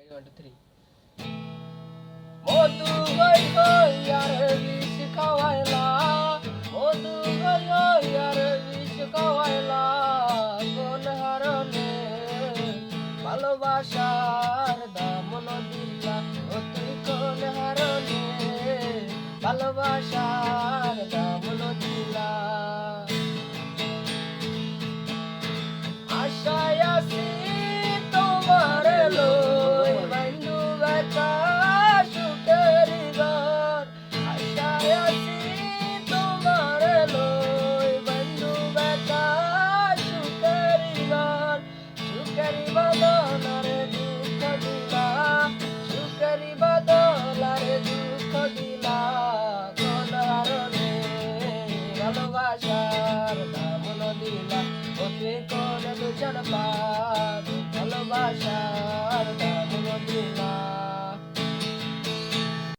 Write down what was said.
1 2 3 মধু হই হই আর বিষ খাওয়াইলা মধু হই হই আর বিষ খাওয়াইলা কোন হারনে ভালোবাসার দামন দিলা ও তুই কোন হারনে ভালোবাসার দামন দিলা আশায় আছি তোমার লই বন্ধু বেটা সুখের ঘর আশায় আছি তোমার লই বন্ধু বেটা সুখের ঘর সুখের বদন রে দুঃখ দিলা সুখের বদন রে দুঃখ দিলা কোন হারনে ভালোবাসার দামন দিলা ও তুই কোন দুজন পাব ভালোবাসা